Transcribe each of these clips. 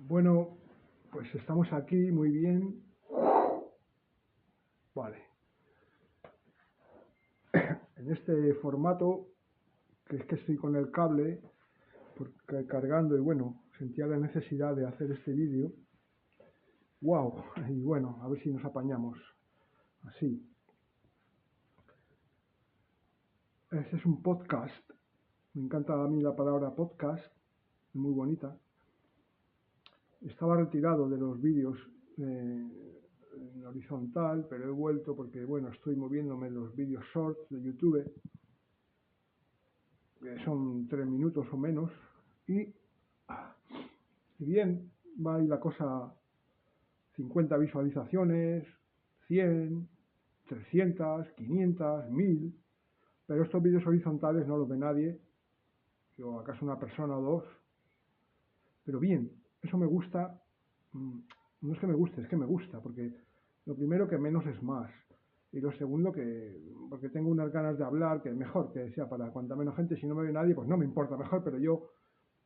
Bueno, pues estamos aquí muy bien. Vale. En este formato, que es que estoy con el cable cargando y bueno, sentía la necesidad de hacer este vídeo. ¡Wow! Y bueno, a ver si nos apañamos. Así. Este es un podcast. Me encanta a mí la palabra podcast. Muy bonita. Estaba retirado de los vídeos en horizontal, pero he vuelto porque, bueno, estoy moviéndome en los vídeos shorts de YouTube, que son 3 minutos o menos, y si bien va ahí la cosa, 50 visualizaciones, 100, 300, 500, 1000, pero estos vídeos horizontales no los ve nadie, o acaso una persona o dos, pero bien, eso me gusta. No es que me guste, es que me gusta, porque lo primero, que menos es más, y lo segundo, que porque tengo unas ganas de hablar, que mejor que sea para cuanta menos gente. Si no me ve nadie, pues no me importa, mejor, pero yo,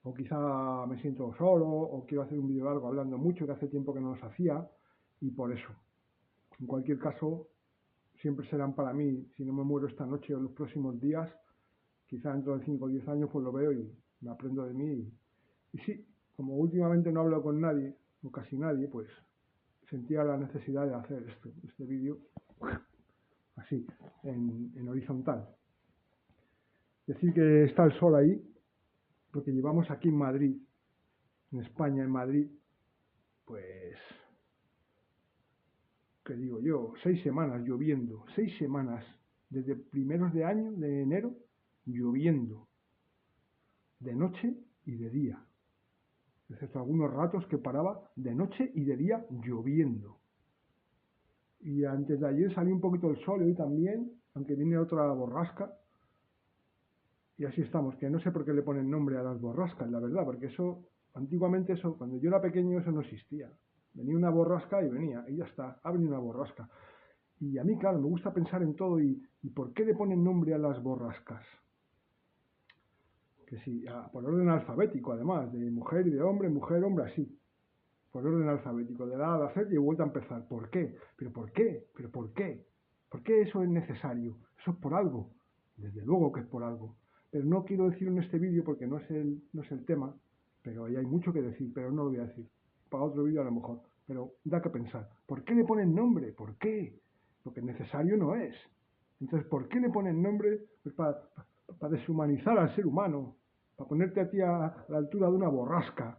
o quizá me siento solo, o quiero hacer un vídeo largo hablando mucho, que hace tiempo que no los hacía, y por eso. En cualquier caso, siempre serán para mí, si no me muero esta noche o en los próximos días, quizá dentro de 5 o 10 años, pues lo veo y me aprendo de mí. Y sí, como últimamente no hablo con nadie, o casi nadie, pues sentía la necesidad de hacer este vídeo así, en horizontal. Decir que está el sol ahí, porque llevamos aquí en Madrid, en España, en Madrid, pues, ¿qué digo yo? 6 semanas lloviendo, 6 semanas, desde primeros de año, de enero, lloviendo, de noche y de día, excepto algunos ratos que paraba de noche y de día lloviendo. Y antes de ayer salió un poquito el sol, y hoy también, aunque viene otra borrasca. Y así estamos, que no sé por qué le ponen nombre a las borrascas, la verdad, porque eso, antiguamente eso, cuando yo era pequeño eso no existía. Venía una borrasca y venía, y ya está, ha venido una borrasca. Y a mí, claro, me gusta pensar en todo y por qué le ponen nombre a las borrascas. Que sí, por orden alfabético, además, de mujer y de hombre, mujer, hombre, así. Por orden alfabético, de la A a la Z, y he vuelto a empezar. ¿Por qué? ¿Pero por qué? ¿Pero por qué? ¿Por qué eso es necesario? Eso es por algo. Desde luego que es por algo. Pero no quiero decirlo en este vídeo porque no es el tema, pero ahí hay mucho que decir, pero no lo voy a decir. Para otro vídeo a lo mejor. Pero da que pensar. ¿Por qué le ponen nombre? ¿Por qué? Porque necesario no es. Entonces, ¿por qué le ponen nombre? Pues para deshumanizar al ser humano. Para ponerte a ti a la altura de una borrasca.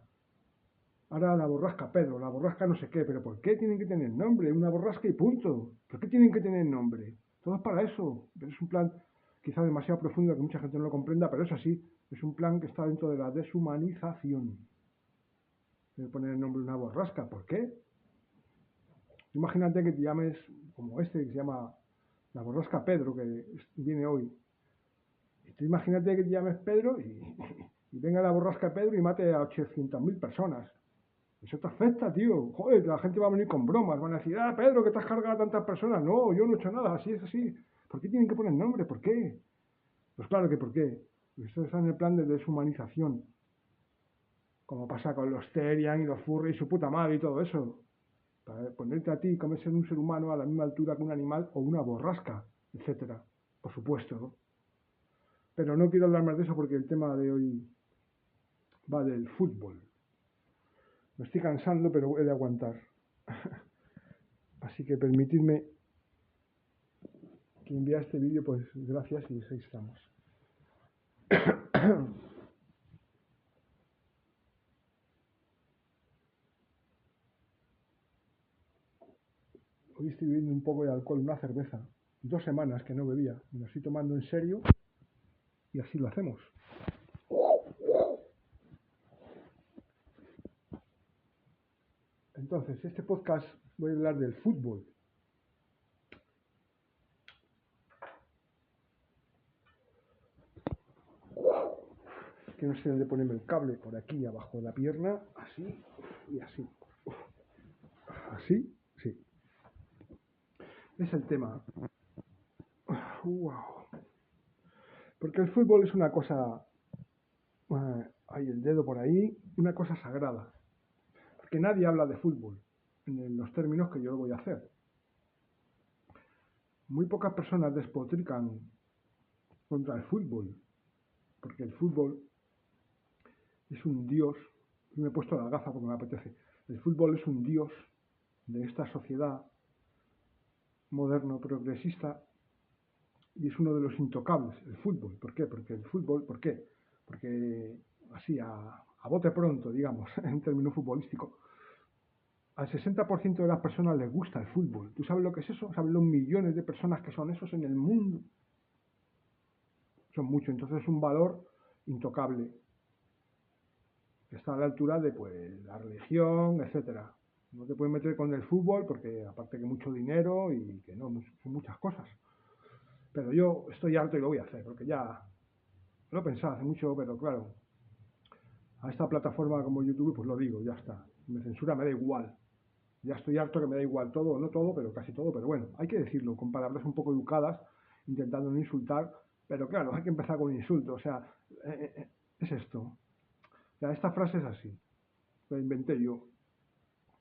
Ahora la borrasca Pedro, la borrasca no sé qué, pero ¿por qué tienen que tener nombre? Una borrasca y punto. ¿Por qué tienen que tener nombre? Todo es para eso. Pero es un plan quizá demasiado profundo que mucha gente no lo comprenda, pero es así. Es un plan que está dentro de la deshumanización. De poner el nombre de una borrasca. ¿Por qué? Imagínate que te llames como este, que se llama la borrasca Pedro, que viene hoy. Y tú imagínate que te llames Pedro y venga la borrasca Pedro y mate a 800.000 personas. Eso te afecta, tío. Joder, la gente va a venir con bromas. Van a decir, Pedro, que te has cargado a tantas personas. No, yo no he hecho nada, así es así. ¿Por qué tienen que poner nombre? ¿Por qué? Pues claro que por qué. Esto está en el plan de deshumanización. Como pasa con los Terian y los Furry y su puta madre y todo eso. Para ponerte a ti como ser un ser humano a la misma altura que un animal o una borrasca, etcétera. Por supuesto, ¿no? Pero no quiero hablar más de eso porque el tema de hoy va del fútbol. Me estoy cansando, pero he de aguantar. Así que permitidme que envía este vídeo, pues gracias y ahí estamos. Hoy estoy bebiendo un poco de alcohol, una cerveza. 2 semanas que no bebía. Me lo estoy tomando en serio y así lo hacemos. Entonces, este podcast voy a hablar del fútbol. Que no sé dónde ponerme el cable, por aquí abajo de la pierna, así y así. Así, sí. Es el tema. Wow. Porque el fútbol es una cosa, hay el dedo por ahí, una cosa sagrada. que nadie habla de fútbol en los términos que yo lo voy a hacer. Muy pocas personas despotrican contra el fútbol, porque el fútbol es un dios. Me he puesto la gafa porque me apetece. El fútbol es un dios de esta sociedad moderno progresista y es uno de los intocables, el fútbol. ¿Por qué? Porque el fútbol, ¿por qué? Porque así a bote pronto, digamos, en términos futbolísticos, al 60% de las personas les gusta el fútbol. ¿Tú sabes lo que es eso? ¿Sabes los millones de personas que son esos en el mundo? Son muchos, entonces es un valor intocable. Está a la altura de pues la religión, etcétera. No te puedes meter con el fútbol porque aparte que mucho dinero y que no, son muchas cosas. Pero yo estoy harto y lo voy a hacer porque ya lo he pensado hace mucho, pero claro, a esta plataforma como YouTube pues lo digo, ya está. Me censura, me da igual. Ya estoy harto que me da igual todo, no todo, pero casi todo, pero bueno, hay que decirlo con palabras un poco educadas, intentando no insultar, pero claro, hay que empezar con insultos, o sea, es esto. O sea, esta frase es así, la inventé yo,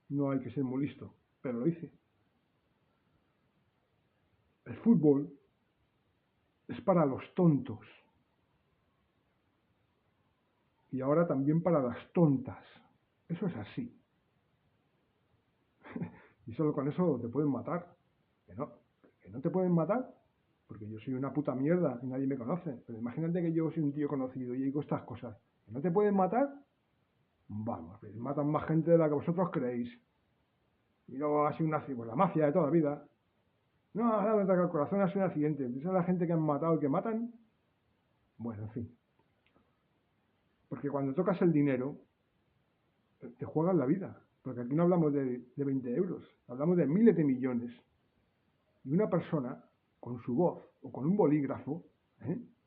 no hay que ser muy listo, pero lo hice. El fútbol es para los tontos y ahora también para las tontas, eso es así. Y solo con eso te pueden matar, que no te pueden matar, porque yo soy una puta mierda y nadie me conoce. Pero imagínate que yo soy un tío conocido y digo estas cosas. ¿Que no te pueden matar? Vamos, matan más gente de la que vosotros creéis. Y luego ha sido un accidente, pues la mafia de toda la vida. No, me ataca el corazón, ha sido un accidente. ¿Esa es la gente que han matado y que matan? Bueno, en fin. Porque cuando tocas el dinero, te juegas la vida. Porque aquí no hablamos de 20 euros, hablamos de miles de millones. Y una persona, con su voz, o con un bolígrafo,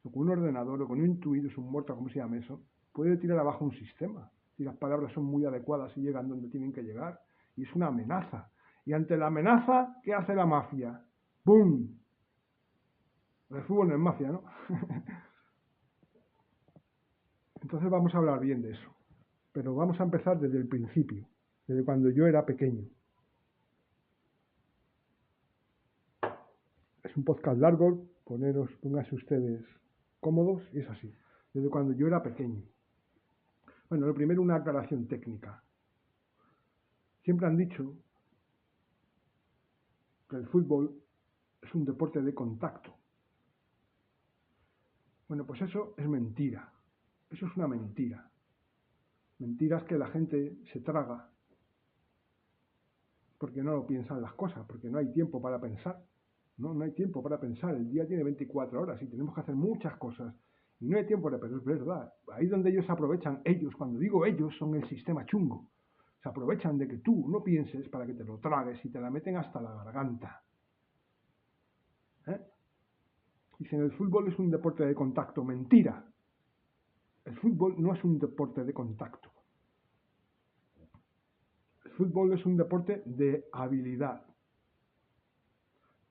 o con un ordenador, o con un Tweet, un muerto, como se llama eso, puede tirar abajo un sistema. Si las palabras son muy adecuadas y llegan donde tienen que llegar. Y es una amenaza. Y ante la amenaza, ¿qué hace la mafia? ¡Bum! El fútbol no es mafia, ¿no? Entonces vamos a hablar bien de eso. Pero vamos a empezar desde el principio, desde cuando yo era pequeño. Es un podcast largo, pónganse ustedes cómodos, y es así. Desde cuando yo era pequeño. Bueno, lo primero, una aclaración técnica. Siempre han dicho que el fútbol es un deporte de contacto. Bueno, pues eso es mentira. Eso es una mentira. Mentiras que la gente se traga porque no piensan las cosas, porque no hay tiempo para pensar. No hay tiempo para pensar. El día tiene 24 horas y tenemos que hacer muchas cosas. Y no hay tiempo para pensar, es verdad. Ahí donde ellos aprovechan, ellos, cuando digo ellos, son el sistema chungo. Se aprovechan de que tú no pienses para que te lo tragues y te la meten hasta la garganta. Dicen, el fútbol es un deporte de contacto. Mentira. El fútbol no es un deporte de contacto. El fútbol es un deporte de habilidad.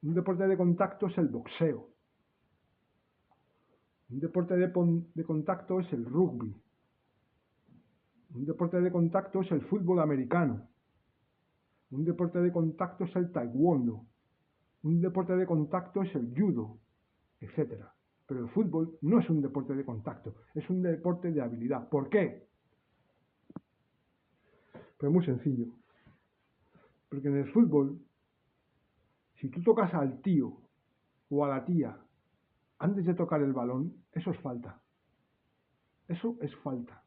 Un deporte de contacto es el boxeo. Un deporte de contacto es el rugby. Un deporte de contacto es el fútbol americano. Un deporte de contacto es el taekwondo. Un deporte de contacto es el judo, etc. Pero el fútbol no es un deporte de contacto, es un deporte de habilidad. ¿Por qué? Pues muy sencillo. Porque en el fútbol, si tú tocas al tío o a la tía antes de tocar el balón, eso es falta. Eso es falta.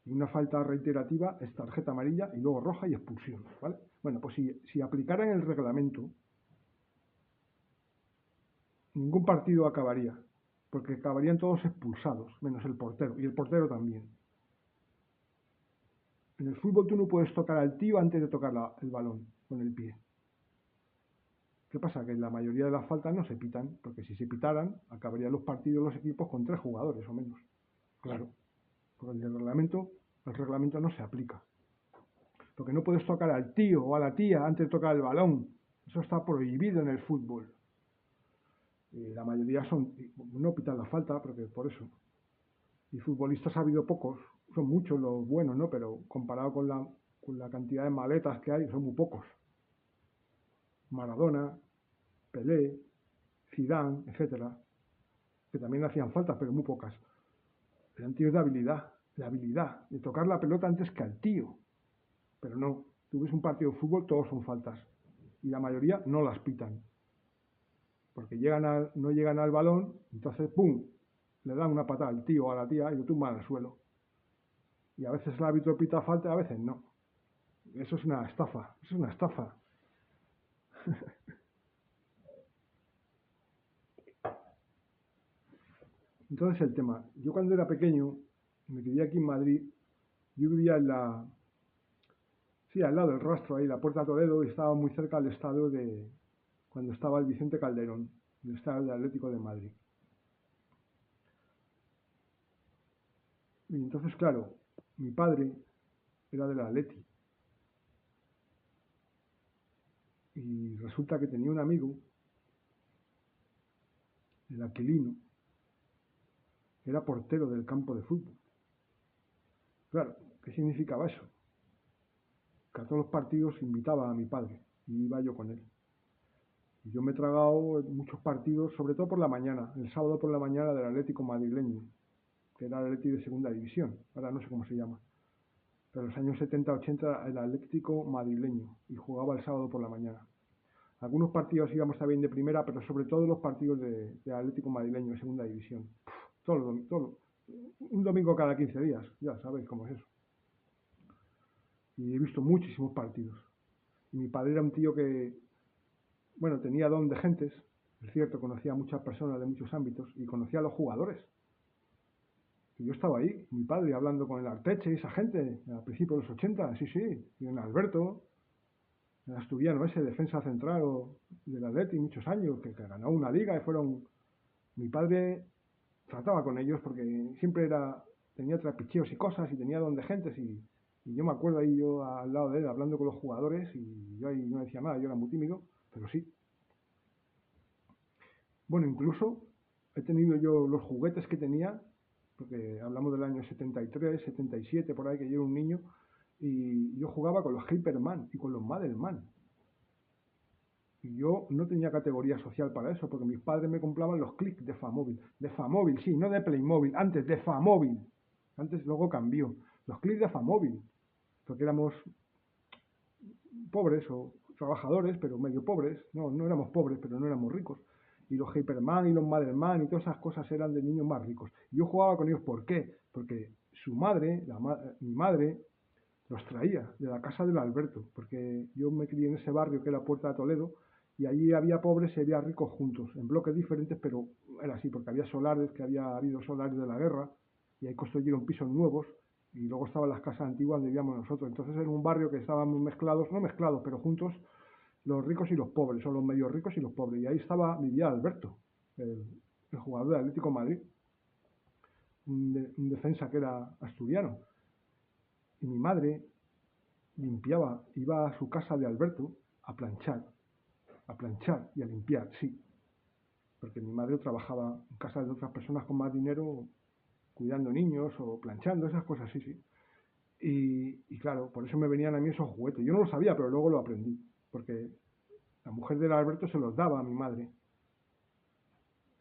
Y una falta reiterativa es tarjeta amarilla y luego roja y expulsión, ¿vale? Bueno, pues si aplicaran el reglamento, ningún partido acabaría, porque acabarían todos expulsados, menos el portero, y el portero también. En el fútbol tú no puedes tocar al tío antes de tocar el balón con el pie. ¿Qué pasa? Que la mayoría de las faltas no se pitan, porque si se pitaran, acabarían los partidos los equipos con 3 jugadores o menos. Claro, porque el reglamento no se aplica. Porque no puedes tocar al tío o a la tía antes de tocar el balón. Eso está prohibido en el fútbol. Y la mayoría no pitan la falta, porque por eso. Y futbolistas ha habido pocos. son muchos los buenos, ¿no? Pero comparado con la cantidad de maletas que hay, son muy pocos. Maradona, Pelé, Zidane, etcétera, que también hacían faltas, pero muy pocas. Eran tíos de habilidad, de tocar la pelota antes que al tío. Pero no, tú ves un partido de fútbol, todos son faltas. Y la mayoría no las pitan. Porque no llegan al balón, entonces ¡pum! Le dan una patada al tío o a la tía y lo tumban al suelo. Y a veces el árbitro pita falta, a veces no. Eso es una estafa, eso es una estafa. Entonces el tema, yo cuando era pequeño, me vivía aquí en Madrid, yo vivía sí, al lado del Rastro, ahí, la Puerta de Toledo, y estaba muy cerca del estadio cuando estaba el Vicente Calderón, el estadio del Atlético de Madrid. Y entonces, claro, mi padre era del Atleti, y resulta que tenía un amigo, el Aquilino, que era portero del campo de fútbol. Claro, ¿qué significaba eso? Que a todos los partidos invitaba a mi padre, y iba yo con él. Y yo me he tragado muchos partidos, sobre todo por la mañana, el sábado por la mañana del Atlético madrileño, que era el Atlético de segunda división, ahora no sé cómo se llama, pero en los años 70-80 el Atlético madrileño, y jugaba el sábado por la mañana. Algunos partidos íbamos también de primera, pero sobre todo los partidos de Atlético madrileño de segunda división. Un domingo cada 15 días, ya sabéis cómo es eso. Y he visto muchísimos partidos. Y mi padre era un tío que, bueno, tenía don de gentes, es cierto, conocía a muchas personas de muchos ámbitos y conocía a los jugadores. Y yo estaba ahí, mi padre, hablando con el Arteche y esa gente, a principios de los 80, sí, sí, y en Alberto, el asturiano ese, defensa central del Atleti, muchos años, que ganó una liga y fueron... Mi padre trataba con ellos porque siempre tenía trapicheos y cosas y tenía don de gentes y yo me acuerdo ahí yo al lado de él hablando con los jugadores y yo ahí no decía nada, yo era muy tímido, pero sí. Bueno, incluso he tenido yo los juguetes que tenía, porque hablamos del año 73, 77, por ahí, que yo era un niño, y yo jugaba con los Hyperman y con los Madelman. Y yo no tenía categoría social para eso, porque mis padres me compraban los clics de Famóvil. De Famóvil, sí, no de Playmobil, antes de Famóvil. Antes luego cambió. Los clics de Famóvil, porque éramos pobres o trabajadores, pero medio pobres. No, no éramos pobres, pero no éramos ricos. Y los Hyperman y los Madelman y todas esas cosas eran de niños más ricos. Y yo jugaba con ellos, ¿por qué? Porque su madre, mi madre, los traía de la casa del Alberto, porque yo me crié en ese barrio que era Puerta de Toledo, y allí había pobres y había ricos juntos, en bloques diferentes, pero era así, porque había solares, que había habido solares de la guerra, y ahí construyeron pisos nuevos, y luego estaban las casas antiguas donde vivíamos nosotros. Entonces era un barrio que estábamos mezclados, no mezclados, pero juntos, los ricos y los pobres, o los medio ricos y los pobres. Y ahí vivía Alberto, el jugador del Atlético de Madrid, un defensa que era asturiano. Y mi madre limpiaba, iba a su casa de Alberto a planchar y a limpiar, sí, porque mi madre trabajaba en casas de otras personas con más dinero, cuidando niños o planchando, esas cosas, sí, sí. Y claro, por eso me venían a mí esos juguetes. Yo no lo sabía, pero luego lo aprendí, porque la mujer del Alberto se los daba a mi madre.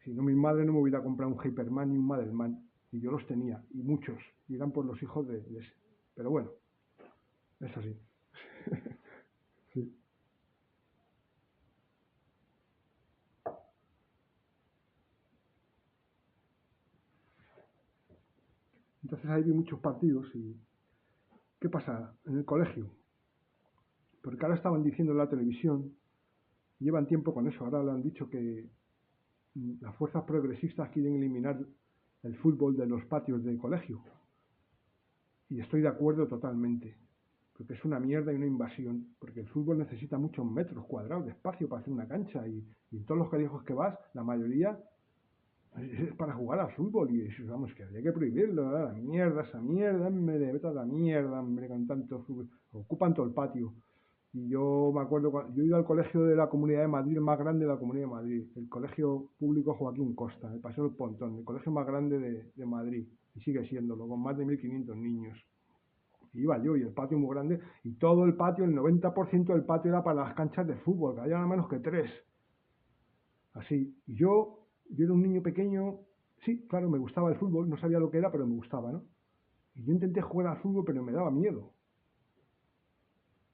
Si no, mi madre no me hubiera comprado un Hyperman ni un Madelman, y yo los tenía, y muchos, y eran por los hijos de ese. Pero bueno, es así. Sí. Entonces ahí vi muchos partidos y ¿qué pasa en el colegio? Porque ahora estaban diciendo en la televisión, llevan tiempo con eso, ahora le han dicho que las fuerzas progresistas quieren eliminar el fútbol de los patios de colegio. Y estoy de acuerdo totalmente, porque es una mierda y una invasión, porque el fútbol necesita muchos metros cuadrados de espacio para hacer una cancha y en todos los colegios que vas, la mayoría es para jugar al fútbol y vamos, que habría que prohibirlo, ¿verdad? Esa mierda, me vete a la mierda, hombre, con tanto fútbol, ocupan todo el patio. Y yo me acuerdo, yo he ido al colegio de la Comunidad de Madrid, el más grande de la Comunidad de Madrid, el colegio público Joaquín Costa, el Paseo del Pontón, el colegio más grande de Madrid. y sigue siéndolo, con más de 1.500 niños. Y iba yo, y el patio muy grande, y todo el patio, el 90% del patio era para las canchas de fútbol, que había nada menos que 3. Así. Y yo era un niño pequeño, sí, claro, me gustaba el fútbol, no sabía lo que era, pero me gustaba, ¿no? Y yo intenté jugar al fútbol, pero me daba miedo.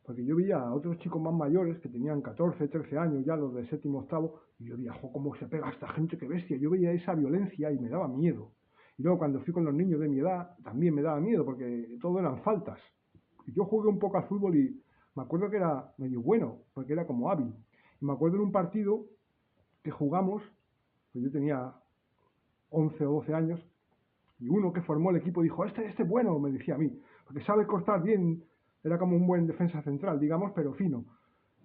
Porque yo veía a otros chicos más mayores que tenían 14, 13 años, ya los de séptimo, octavo, y yo veía, jo, cómo se pega esta gente, qué bestia. Yo veía esa violencia y me daba miedo. Y luego cuando fui con los niños de mi edad, también me daba miedo, porque todo eran faltas. Y yo jugué un poco al fútbol y me acuerdo que era medio bueno, porque era como hábil. Y me acuerdo en un partido que jugamos, pues yo tenía 11 o 12 años, y uno que formó el equipo dijo, este es bueno, me decía a mí, porque sabe cortar bien, era como un buen defensa central, digamos, pero fino.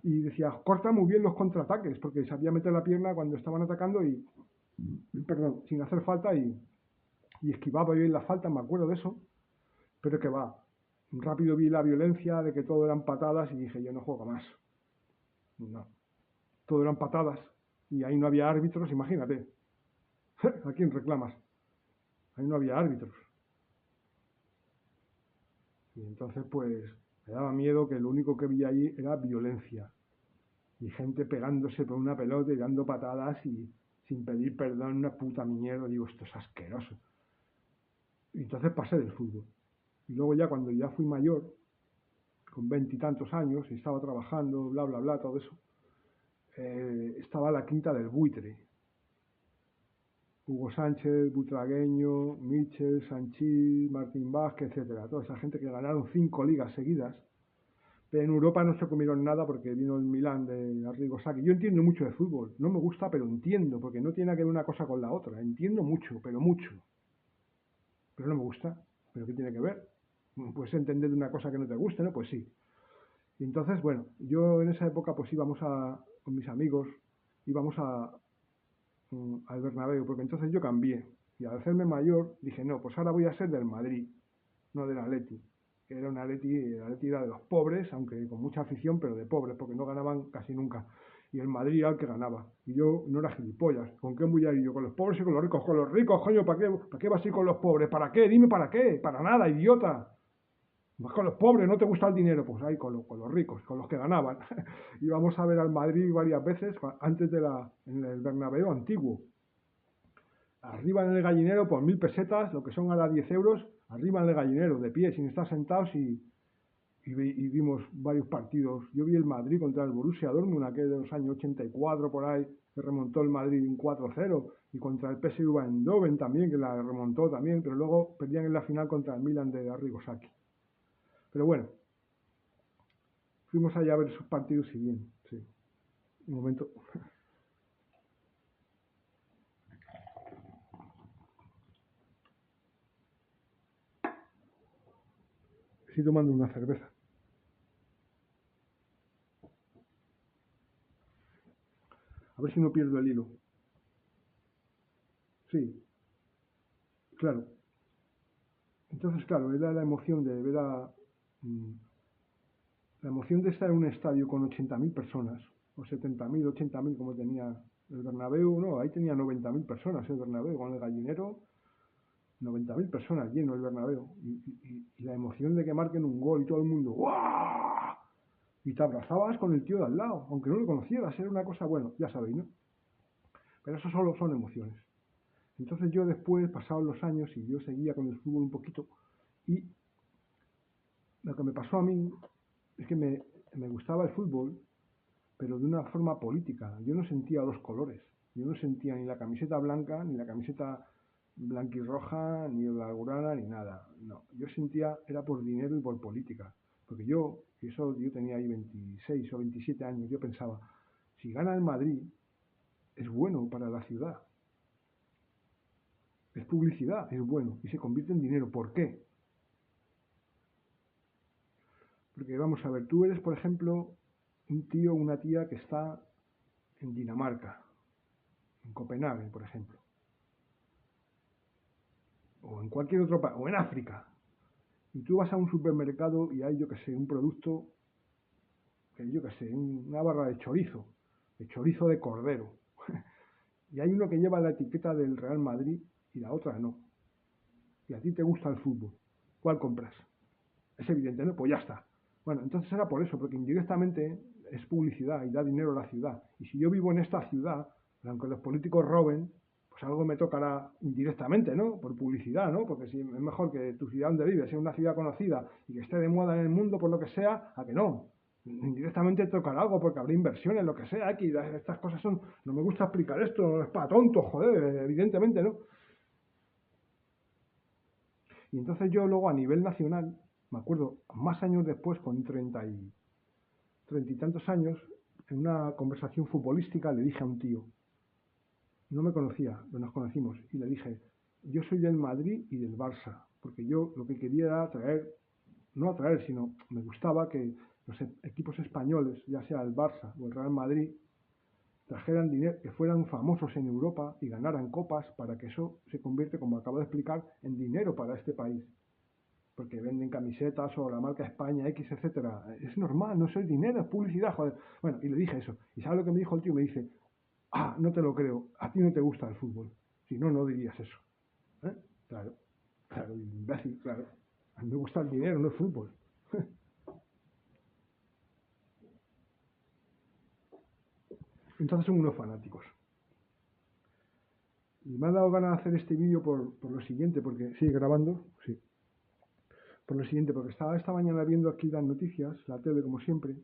Y decía, corta muy bien los contraataques, porque sabía meter la pierna cuando estaban atacando perdón, sin hacer falta y esquivaba bien la falta, me acuerdo de eso, pero que va. Rápido vi la violencia, de que todo eran patadas y dije, yo no juego más. No, todo eran patadas y ahí no había árbitros, imagínate. ¿A quién reclamas? Ahí no había árbitros. Y entonces pues me daba miedo que lo único que vi ahí era violencia. Y gente pegándose por una pelota y dando patadas y sin pedir perdón, una puta mierda. Digo, esto es asqueroso. Y entonces pasé del fútbol. Y luego ya cuando ya fui mayor, con 20 y tantos años, y estaba trabajando, bla, bla, bla, todo eso, estaba la quinta del buitre. Hugo Sánchez, Butragueño, Michel, Sanchís, Martín Vázquez, etcétera. Toda esa gente que ganaron 5 ligas seguidas. Pero en Europa no se comieron nada porque vino el Milán de Arrigo Sacchi. Yo entiendo mucho de fútbol. No me gusta, pero entiendo, porque no tiene que ver una cosa con la otra. Entiendo mucho, pero mucho. Pero no me gusta. ¿Pero qué tiene que ver? Puedes entender de una cosa que no te guste, ¿no? Pues sí. Y entonces, bueno, yo en esa época pues íbamos con mis amigos, íbamos al Bernabéu, porque entonces yo cambié. Y al hacerme mayor, dije, no, pues ahora voy a ser del Madrid, no del Atleti. Que era un Atleti, el Atleti era de los pobres, aunque con mucha afición, pero de pobres, porque no ganaban casi nunca. Y el Madrid era el que ganaba. Y yo no era gilipollas. ¿Con qué voy a ir yo? ¿Con los pobres y con los ricos? Con los ricos, coño, ¿para qué vas a ir con los pobres? ¿Para qué? Dime para qué. Para nada, idiota. Vas con los pobres, no te gusta el dinero, pues ahí con los ricos, con los que ganaban. Íbamos a ver al Madrid varias veces antes en el Bernabéu antiguo. Arriba en el gallinero por 1.000 pesetas, lo que son ahora 10 euros, arriba en el gallinero, de pie, sin estar sentados y vimos varios partidos. Yo vi el Madrid contra el Borussia Dortmund, aquel de los años 84 por ahí, que remontó el Madrid un 4-0, y contra el PSV Eindhoven también, que la remontó también, pero luego perdían en la final contra el Milan de Arrigo Sacchi. Pero bueno, fuimos allá a ver esos partidos y bien, sí. Un momento. Estoy tomando una cerveza. A ver si no pierdo el hilo. Sí, claro. Entonces, claro, era la emoción de ver la emoción de estar en un estadio con 80.000 personas, o 70.000, 80.000 como tenía el Bernabéu, no, ahí tenía 90.000 personas el Bernabéu, con el gallinero, 90.000 personas lleno el Bernabéu, y la emoción de que marquen un gol y todo el mundo, ¡guau! Y te abrazabas con el tío de al lado, aunque no lo conocieras, era una cosa, bueno, ya sabéis, ¿no? Pero eso solo son emociones. Entonces yo después, pasados los años, y yo seguía con el fútbol un poquito, y lo que me pasó a mí es que me gustaba el fútbol, pero de una forma política. Yo no sentía los colores. Yo no sentía ni la camiseta blanca, ni la camiseta blanquirroja, ni la grana, ni nada. No, yo sentía, era por dinero y por política. Porque yo tenía ahí 26 o 27 años, yo pensaba, si gana el Madrid, es bueno para la ciudad. Es publicidad, es bueno, y se convierte en dinero. ¿Por qué? Porque vamos a ver, tú eres, por ejemplo, un tío o una tía que está en Dinamarca, en Copenhague, por ejemplo, o en cualquier otro país, o en África, y tú vas a un supermercado y hay, yo que sé, un producto, que yo que sé, una barra de chorizo de cordero, y hay uno que lleva la etiqueta del Real Madrid y la otra no. y a ti te gusta el fútbol, ¿cuál compras? Es evidente, ¿no? Pues ya está. Bueno, entonces era por eso, porque indirectamente es publicidad y da dinero a la ciudad. Y si yo vivo en esta ciudad, aunque los políticos roben, pues algo me tocará indirectamente, ¿no? Por publicidad, ¿no? Porque si es mejor que tu ciudad donde vives sea una ciudad conocida y que esté de moda en el mundo por lo que sea, a que no. Indirectamente tocará algo porque habrá inversiones, lo que sea, aquí estas cosas son, no me gusta explicar esto, no es para tontos, joder, evidentemente, ¿no? Y entonces yo luego a nivel nacional, me acuerdo, más años después, con 30 y tantos años, en una conversación futbolística le dije a un tío, no me conocía, pero nos conocimos, y le dije, yo soy del Madrid y del Barça, porque yo lo que quería era atraer, no atraer, sino me gustaba que los equipos españoles, ya sea el Barça o el Real Madrid, trajeran dinero, que fueran famosos en Europa y ganaran copas para que eso se convierte, como acabo de explicar, en dinero para este país. Porque venden camisetas o la marca España X, etcétera. Es normal, no es dinero, es publicidad, joder. Bueno, y le dije eso. ¿Y sabe lo que me dijo el tío? Me dice, no te lo creo, a ti no te gusta el fútbol. Si no, no dirías eso. ¿Eh? Claro, claro, imbécil, claro. A mí me gusta el dinero, no el fútbol. Entonces son unos fanáticos. Y me ha dado ganas de hacer este vídeo por lo siguiente, porque sigue grabando, sí. Por lo siguiente, porque estaba esta mañana viendo aquí las noticias, la tele como siempre,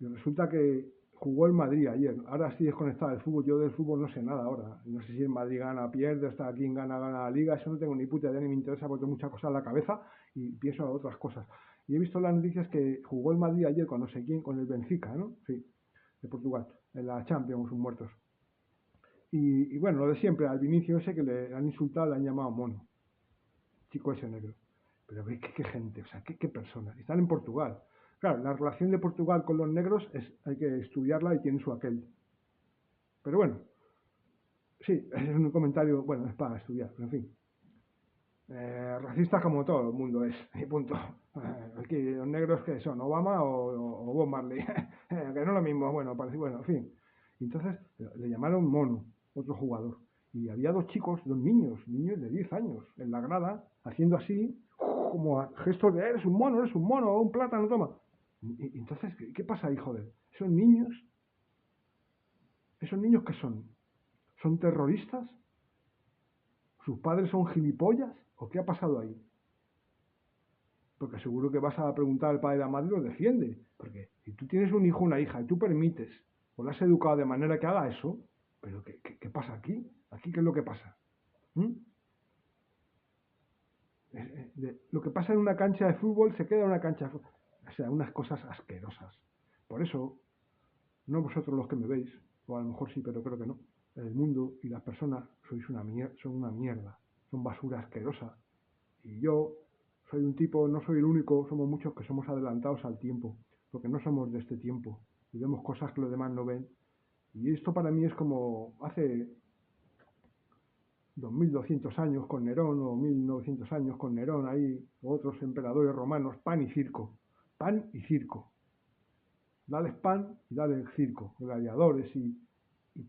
y resulta que jugó el Madrid ayer. Ahora estoy desconectado del fútbol. Yo del fútbol no sé nada ahora. No sé si el Madrid gana, pierde, hasta quién gana, gana la liga. Eso no tengo ni puta idea ni me interesa porque tengo muchas cosas en la cabeza y pienso en otras cosas. Y he visto las noticias que jugó el Madrid ayer con no sé quién, con el Benfica, ¿no? Sí, de Portugal, en la Champions, sus muertos. Y bueno, lo de siempre, al Vinicio ese que le han insultado, le han llamado mono, chico ese negro. Pero ve qué gente, o sea, qué personas. Están en Portugal. Claro, la relación de Portugal con los negros hay que estudiarla y tiene su aquel. Pero bueno, sí, es un comentario, bueno, es para estudiar, pero en fin. Racistas como todo el mundo es, y punto. Aquí los negros que son, Obama o Bob Marley, que no es lo mismo, bueno, parece, bueno, en fin. Entonces le llamaron mono, otro jugador. Y había dos chicos, dos niños de 10 años, en la grada, haciendo así, como gestos de, eres un mono, un plátano, toma. Y entonces, ¿qué pasa ahí, joder? Esos niños que son terroristas, sus padres son gilipollas, ¿o qué ha pasado ahí? Porque seguro que vas a preguntar al padre de la madre y lo defiende. Porque si tú tienes un hijo o una hija y tú permites o la has educado de manera que haga eso, ¿pero qué pasa aquí? ¿Aquí qué es lo que pasa? ¿Mm? Lo que pasa en una cancha de fútbol se queda en una cancha de fútbol. O sea, unas cosas asquerosas. Por eso, no vosotros los que me veis, o a lo mejor sí, pero creo que no. El mundo y las personas son una mierda, son basura asquerosa. Y yo soy un tipo, no soy el único, somos muchos que somos adelantados al tiempo, porque no somos de este tiempo y vemos cosas que los demás no ven. Y esto para mí es como hace 2200 años con Nerón o 1900 años con Nerón, ahí otros emperadores romanos, pan y circo. Dales pan y dale circo, gladiadores y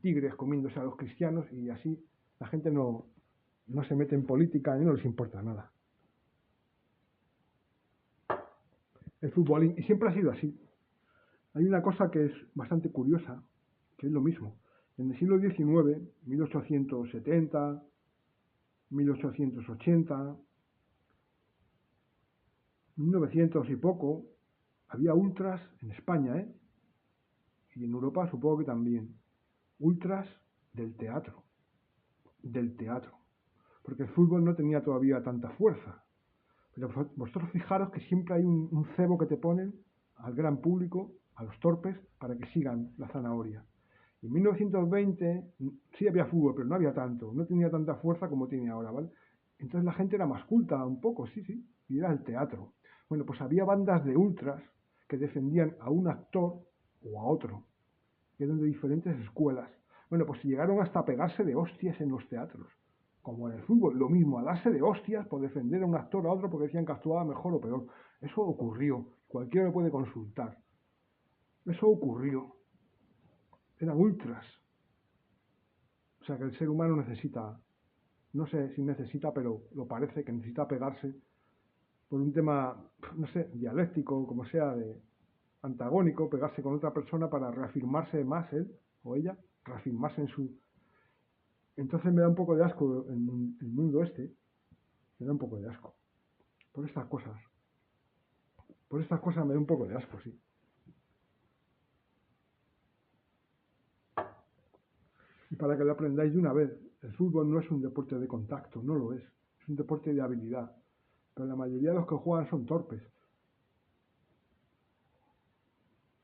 tigres comiéndose a los cristianos y así la gente no se mete en política y no les importa nada. El fútbol, y siempre ha sido así. Hay una cosa que es bastante curiosa, que es lo mismo. En el siglo XIX, 1870, 1880, 1900 y poco, había ultras en España, ¿eh? Y en Europa supongo que también. Ultras del teatro, del teatro. Porque el fútbol no tenía todavía tanta fuerza. Pero vosotros fijaros que siempre hay un cebo que te ponen al gran público, a los torpes, para que sigan la zanahoria. En 1920 sí había fútbol, pero no había tanto, no tenía tanta fuerza como tiene ahora, ¿vale? Entonces la gente era más culta, un poco, sí, y era el teatro. Bueno, pues había bandas de ultras que defendían a un actor o a otro, que eran de diferentes escuelas. Bueno, pues llegaron hasta pegarse de hostias en los teatros, como en el fútbol, lo mismo, a darse de hostias por defender a un actor o a otro porque decían que actuaba mejor o peor. Eso ocurrió, cualquiera lo puede consultar. Eso ocurrió, eran ultras. O sea que el ser humano necesita No sé si necesita, pero lo parece que necesita pegarse por un tema, no sé, dialéctico, como sea, de antagónico, pegarse con otra persona para reafirmarse más él o ella, reafirmarse en su... Entonces me da un poco de asco el mundo este, me da un poco de asco. Por estas cosas. Por estas cosas me da un poco de asco, sí. Y para que lo aprendáis de una vez, el fútbol no es un deporte de contacto, no lo es. Es un deporte de habilidad. Pero la mayoría de los que juegan son torpes.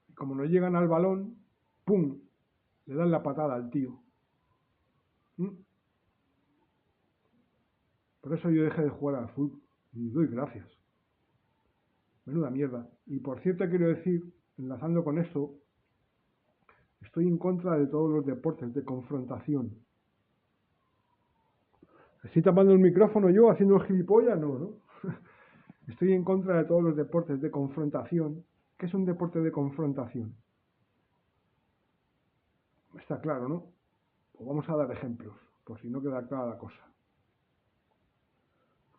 Y como no llegan al balón, ¡pum! Le dan la patada al tío. ¿Mm? Por eso yo dejé de jugar al fútbol. Y doy gracias. Menuda mierda. Y por cierto quiero decir, enlazando con esto, estoy en contra de todos los deportes de confrontación. ¿Estoy tapando el micrófono yo haciendo el gilipollas? No, ¿no? Estoy en contra de todos los deportes de confrontación. ¿Qué es un deporte de confrontación? Está claro, ¿no? Pues vamos a dar ejemplos, por si no queda clara la cosa.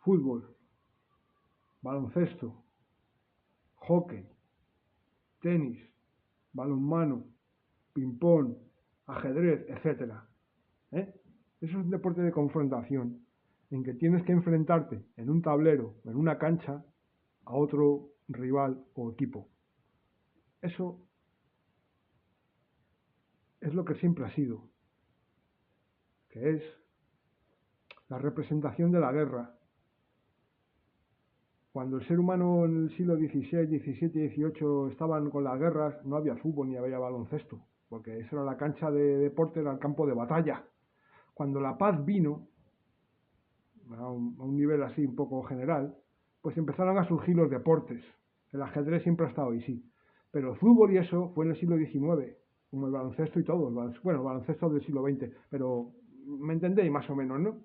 Fútbol, baloncesto, hockey, tenis, balonmano, ping-pong, ajedrez, etcétera. ¿Eh? Eso es un deporte de confrontación, en que tienes que enfrentarte en un tablero, en una cancha, a otro rival o equipo. Eso es lo que siempre ha sido, que es la representación de la guerra. Cuando el ser humano en el siglo XVI, XVII y XVIII estaban con las guerras, no había fútbol ni había baloncesto, porque eso era la cancha de deporte, era el campo de batalla. Cuando la paz vino, a un nivel así un poco general, pues empezaron a surgir los deportes. El ajedrez siempre ha estado ahí, sí. Pero el fútbol y eso fue en el siglo XIX, como el baloncesto y todo. Bueno, el baloncesto del siglo XX, pero me entendéis más o menos, ¿no?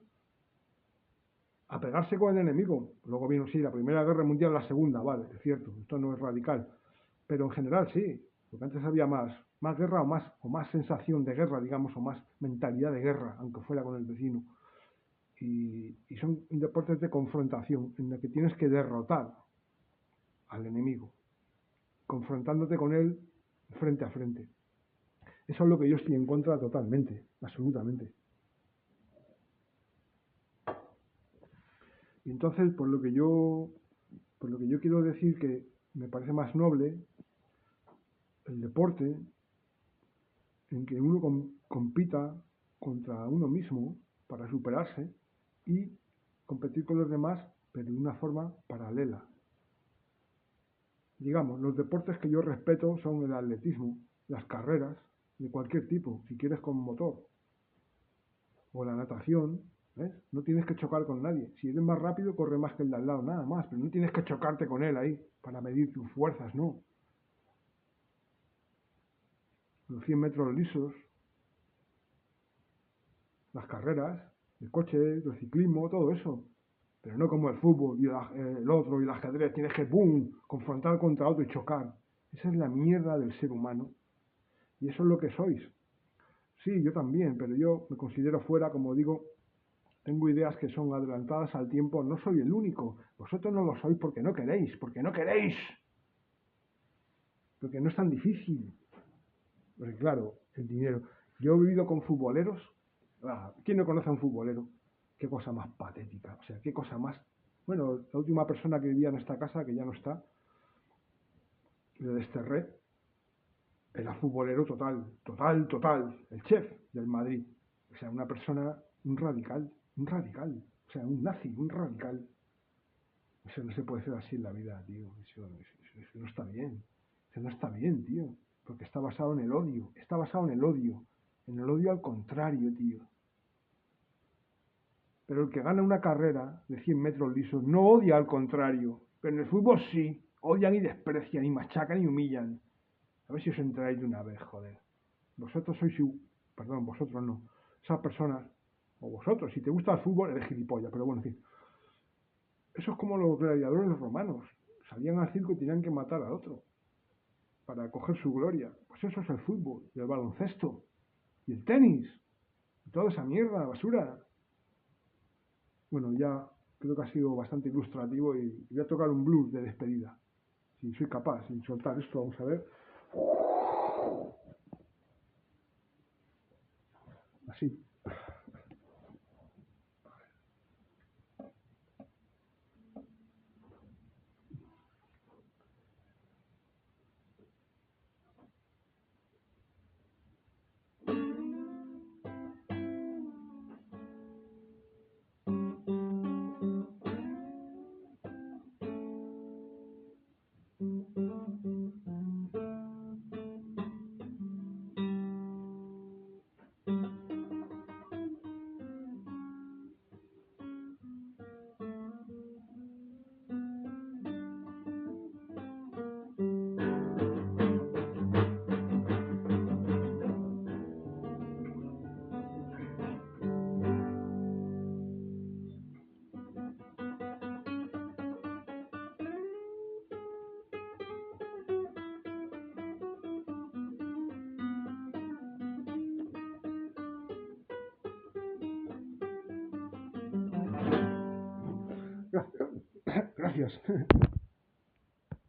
A pegarse con el enemigo. Luego vino, sí, la Primera Guerra Mundial, la Segunda, vale, es cierto, esto no es radical. Pero en general sí, porque antes había más guerra o más sensación de guerra, digamos, o más mentalidad de guerra, aunque fuera con el vecino. Y son deportes de confrontación, en el que tienes que derrotar al enemigo, confrontándote con él frente a frente. Eso es lo que yo estoy en contra totalmente, absolutamente. Y entonces, por lo que yo quiero decir que me parece más noble el deporte en que uno compita contra uno mismo para superarse y competir con los demás, pero de una forma paralela. Digamos, los deportes que yo respeto son el atletismo, las carreras de cualquier tipo, si quieres con motor, o la natación, ¿ves? No tienes que chocar con nadie. Si eres más rápido, corre más que el de al lado, nada más, pero no tienes que chocarte con él ahí para medir tus fuerzas, no. Los 100 metros lisos, las carreras, el coche, el ciclismo, todo eso. Pero no como el fútbol y el otro y el ajedrez, tienes que ¡pum! Confrontar contra otro y chocar. Esa es la mierda del ser humano. Y eso es lo que sois. Sí, yo también, pero yo me considero fuera, como digo, tengo ideas que son adelantadas al tiempo, no soy el único. Vosotros no lo sois porque no queréis, porque no queréis. Porque no es tan difícil. Porque claro, el dinero. Yo he vivido con futboleros. ¿Quién no conoce a un futbolero? Qué cosa más patética. O sea, qué cosa más... Bueno, la última persona que vivía en esta casa, que ya no está, le desterré, era futbolero total, total, total. El chef del Madrid. O sea, una persona, un radical, un radical. O sea, un nazi, un radical. Eso no se puede hacer así en la vida, tío. Eso no está bien. Eso no está bien, tío. Porque está basado en el odio. Está basado en el odio. En el odio al contrario, tío. Pero el que gana una carrera de 100 metros lisos no odia al contrario. Pero en el fútbol sí. Odian y desprecian y machacan y humillan. A ver si os enteráis de una vez, joder. Vosotros sois... Perdón, vosotros no. Esas personas... O vosotros, si te gusta el fútbol, eres gilipollas. Pero bueno, en fin. Eso es como los gladiadores romanos. Salían al circo y tenían que matar al otro para coger su gloria. Pues eso es el fútbol, y el baloncesto, y el tenis, y toda esa mierda, basura. Bueno, ya creo que ha sido bastante ilustrativo y voy a tocar un blues de despedida. Si soy capaz, sin soltar esto, vamos a ver. Así. Gracias.